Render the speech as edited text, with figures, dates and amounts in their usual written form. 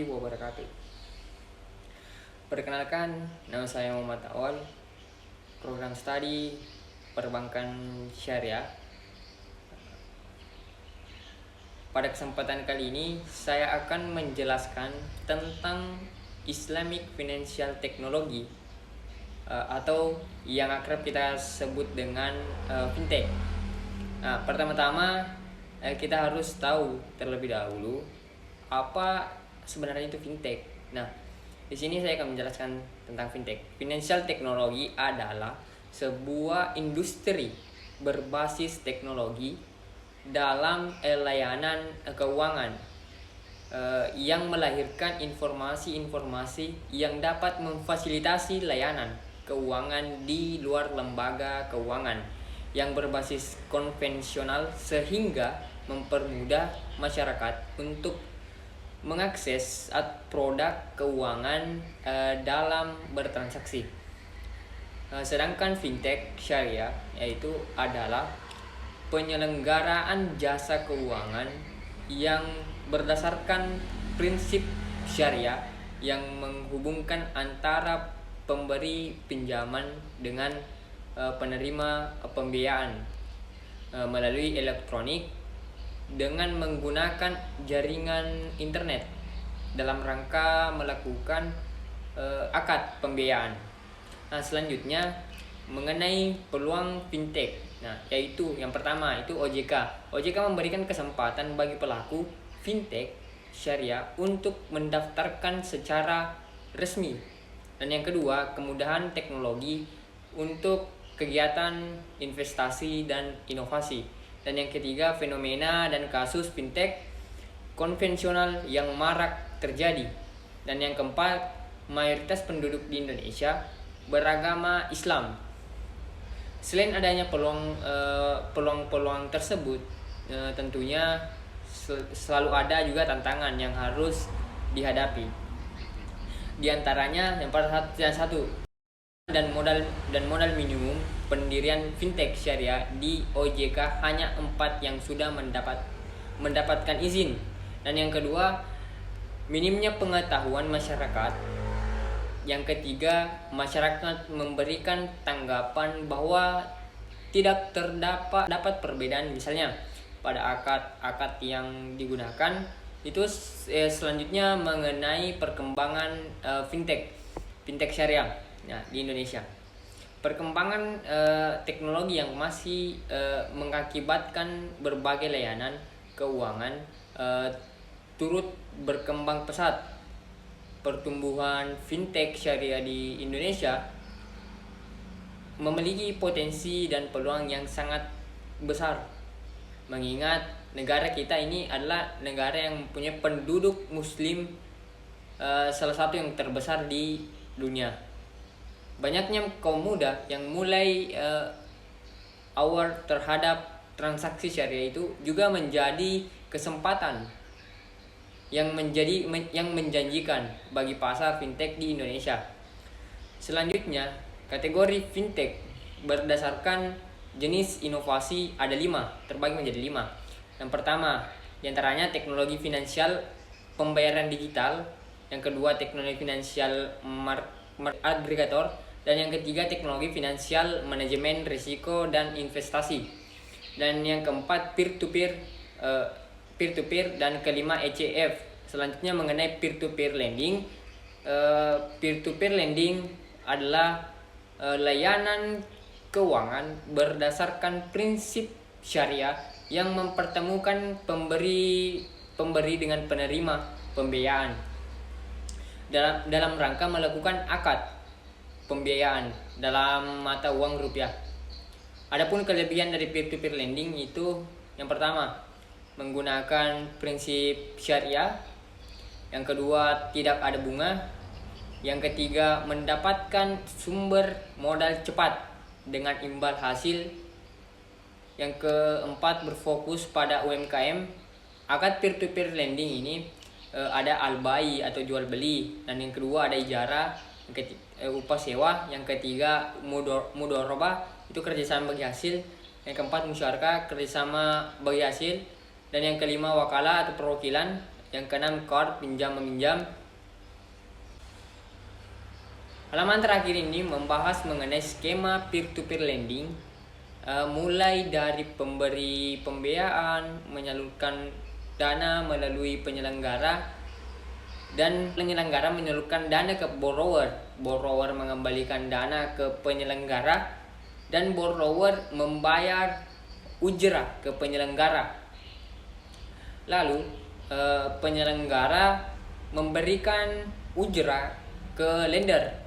warahmatullahi wabarakatuh. Perkenalkan, nama saya Muhammad Awal, program studi perbankan syariah. Pada kesempatan kali ini, saya akan menjelaskan tentang Islamic Financial Technology atau yang akrab kita sebut dengan fintech. Nah, pertama-tama kita harus tahu terlebih dahulu apa sebenarnya itu fintech. Nah, di sini saya akan menjelaskan tentang fintech. Financial technology adalah sebuah industri berbasis teknologi dalam layanan keuangan yang melahirkan informasi-informasi yang dapat memfasilitasi layanan keuangan di luar lembaga keuangan yang berbasis konvensional sehingga mempermudah masyarakat untuk mengakses produk keuangan dalam bertransaksi. Sedangkan fintech syariah yaitu adalah penyelenggaraan jasa keuangan yang berdasarkan prinsip syariah yang menghubungkan antara pemberi pinjaman dengan penerima pembiayaan melalui elektronik dengan menggunakan jaringan internet dalam rangka melakukan akad pembiayaan. Nah, selanjutnya mengenai peluang fintech. Nah, yaitu yang pertama itu OJK. OJK memberikan kesempatan bagi pelaku fintech syariah untuk mendaftarkan secara resmi. Dan yang kedua, kemudahan teknologi untuk kegiatan investasi dan inovasi. Dan yang ketiga, fenomena dan kasus fintech konvensional yang marak terjadi. Dan yang keempat, mayoritas penduduk di Indonesia beragama Islam. Selain adanya peluang-peluang tersebut, tentunya selalu ada juga tantangan yang harus dihadapi. Di antaranya yang satu dan modal minimum pendirian fintech syariah di OJK hanya 4 yang sudah mendapatkan izin. Dan yang kedua, minimnya pengetahuan masyarakat. Yang ketiga, masyarakat memberikan tanggapan bahwa tidak terdapat perbedaan misalnya pada akad yang digunakan. Itu selanjutnya mengenai perkembangan fintech syariah di Indonesia. Perkembangan teknologi yang masih mengakibatkan berbagai layanan keuangan turut berkembang pesat. Pertumbuhan fintech syariah di Indonesia memiliki potensi dan peluang yang sangat besar, mengingat negara kita ini adalah negara yang mempunyai penduduk muslim salah satu yang terbesar di dunia. Banyaknya kaum muda yang mulai aware terhadap transaksi syariah itu juga menjadi kesempatan yang menjanjikan bagi pasar fintech di Indonesia. Selanjutnya, kategori fintech berdasarkan jenis inovasi ada 5, terbagi menjadi 5. Yang pertama, diantaranya teknologi finansial pembayaran digital. Yang kedua, teknologi finansial agregator. Dan yang ketiga, teknologi finansial manajemen risiko dan investasi. Dan yang keempat, peer-to-peer dan kelima ECF. Selanjutnya mengenai peer-to-peer lending. Peer-to-peer lending adalah layanan keuangan berdasarkan prinsip syariah yang mempertemukan pemberi dengan penerima pembiayaan dalam rangka melakukan akad pembiayaan dalam mata uang rupiah. Adapun kelebihan dari peer-to-peer lending itu yang pertama, menggunakan prinsip syariah. Yang kedua, tidak ada bunga. Yang ketiga, mendapatkan sumber modal cepat dengan imbal hasil. Yang keempat, berfokus pada UMKM. Akad peer-to-peer lending ini ada al-bai atau jual beli. Dan yang kedua ada ijarah, upah sewa. Yang ketiga, mudorobah, itu kerjasama bagi hasil. Yang keempat, musyarakah, kerjasama bagi hasil. Dan yang kelima, wakalah atau perwakilan. Yang keenam, core pinjam meminjam. Halaman terakhir ini membahas mengenai skema peer-to-peer lending, mulai dari pemberi pembiayaan, menyalurkan dana melalui penyelenggara, dan penyelenggara menyalurkan dana ke borrower. Borrower mengembalikan dana ke penyelenggara, dan borrower membayar ujrah ke penyelenggara. Lalu penyelenggara memberikan ujrah ke lender.